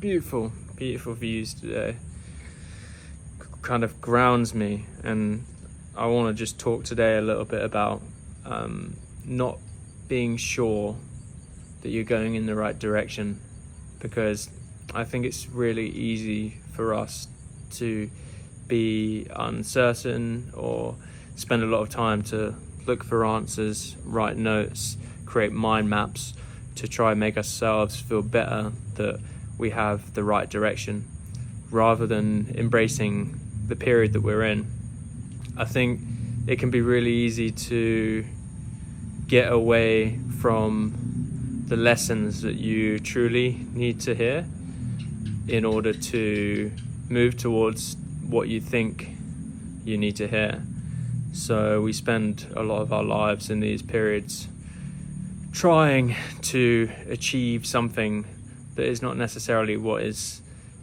beautiful views today. Kind of grounds me, and I want to just talk today a little bit about not being sure that you're going in the right direction, because I think it's really easy for us to be uncertain or spend a lot of time to look for answers, write notes, create mind maps to try and make ourselves feel better that we have the right direction, rather than embracing the period that we're in. I think it can be really easy to get away from the lessons that you truly need to hear in order to move towards what you think you need to hear. So we spend a lot of our lives in these periods trying to achieve something that is not necessarily what is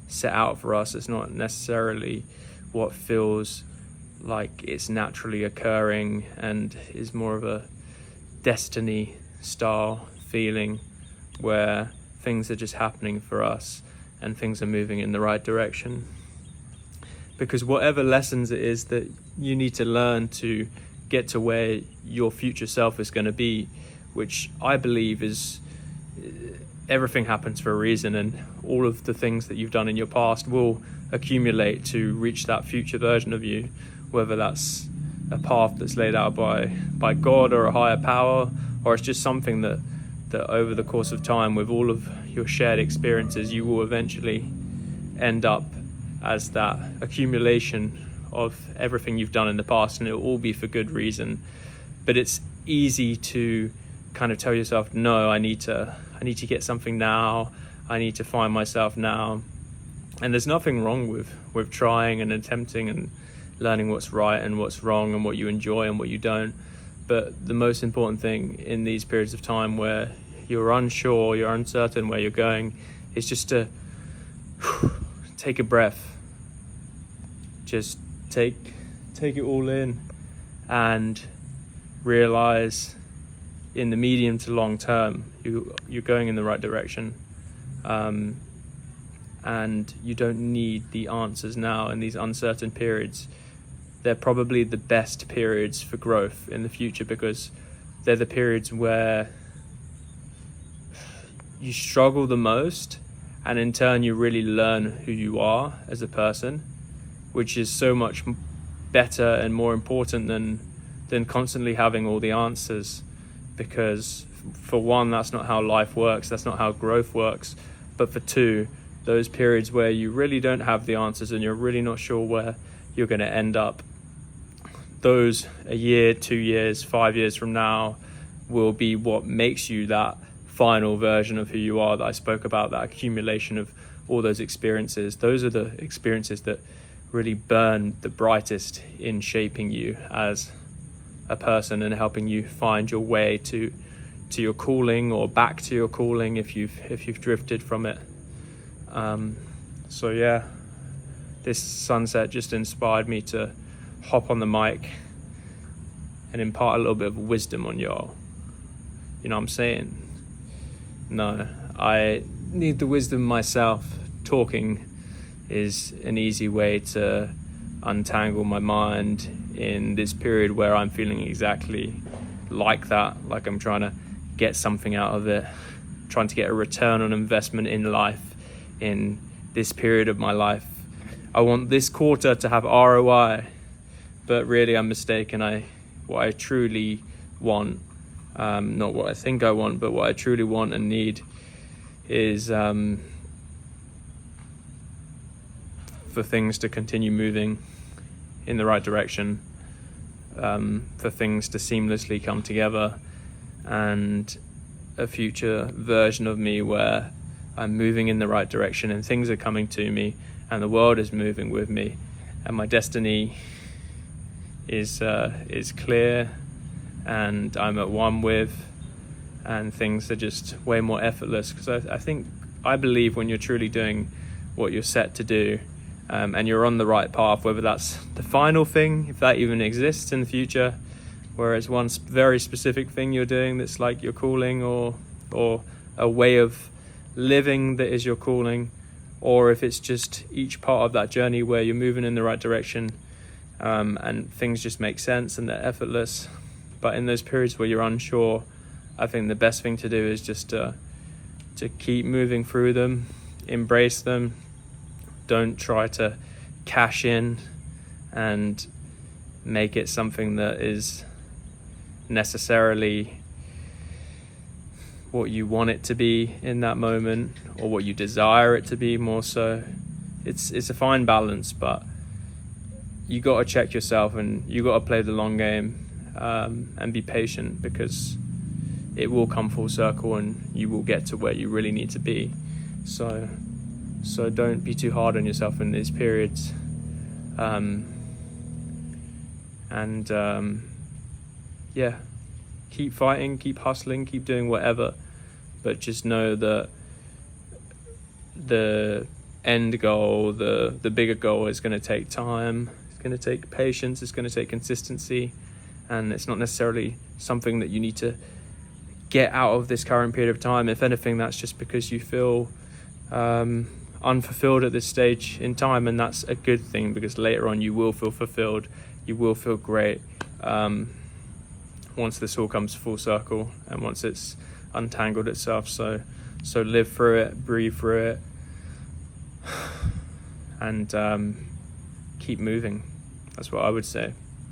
set out for us. It's not necessarily what feels like it's naturally occurring, and is more of a destiny style feeling where things are just happening for us and things are moving in the right direction. Because whatever lessons it is that you need to learn to get to where your future self is going to be, which I believe is everything happens for a reason, and all of the things that you've done in your past will accumulate to reach that future version of you, whether that's a path that's laid out by God or a higher power, or it's just something that over the course of time, with all of your shared experiences, you will eventually end up as that accumulation of everything you've done in the past, and it will all be for good reason. But it's easy to kind of tell yourself, no, I need to get something now, I need to find myself now. And there's nothing wrong with trying and attempting and learning what's right and what's wrong and what you enjoy and what you don't. But the most important thing in these periods of time where you're unsure, you're uncertain where you're going, is just to take a breath. Just take it all in and realize in the medium to long term you're going in the right direction, and you don't need the answers now in these uncertain periods. They're probably the best periods for growth in the future, because they're the periods where you struggle the most, and in turn you really learn who you are as a person, which is so much better and more important than constantly having all the answers. Because for one, that's not how life works, that's not how growth works. But for two, those periods where you really don't have the answers and you're really not sure where you're going to end up, those a year, 2 years, 5 years from now will be what makes you that final version of who you are that I spoke about, that accumulation of all those experiences. Those are the experiences that really burn the brightest in shaping you as a person and helping you find your way to your calling, or back to your calling if you've drifted from it. So yeah, this sunset just inspired me to hop on the mic and impart a little bit of wisdom on y'all. You know what I'm saying? No, I need the wisdom myself. Talking is an easy way to untangle my mind in this period where I'm feeling exactly like that, like I'm trying to get something out of it, trying to get a return on investment in life in this period of my life. I want this quarter to have ROI, but really I'm mistaken. What I truly want, not what I think I want, but what I truly want and need is for things to continue moving in the right direction, for things to seamlessly come together, and a future version of me where I'm moving in the right direction and things are coming to me and the world is moving with me and my destiny is clear and I'm at one with, and things are just way more effortless. Because I believe when you're truly doing what you're set to do, and you're on the right path, whether that's the final thing, if that even exists in the future, where it's one very specific thing you're doing that's like your calling, or a way of living that is your calling, or if it's just each part of that journey where you're moving in the right direction, and things just make sense and they're effortless. But in those periods where you're unsure, I think the best thing to do is just to keep moving through them, embrace them. Don't try to cash in and make it something that is necessarily what you want it to be in that moment, or what you desire it to be more so. It's a fine balance, but you got to check yourself and you got to play the long game, and be patient, because it will come full circle and you will get to where you really need to be. So don't be too hard on yourself in these periods, keep fighting, keep hustling, keep doing whatever, but just know that the end goal, the bigger goal, is going to take time. It's going to take patience, it's going to take consistency, and it's not necessarily something that you need to get out of this current period of time. If anything, that's just because you feel unfulfilled at this stage in time, and that's a good thing, because later on you will feel fulfilled, you will feel great, once this all comes full circle and once it's untangled itself. So live through it, breathe through it, and keep moving. That's what I would say.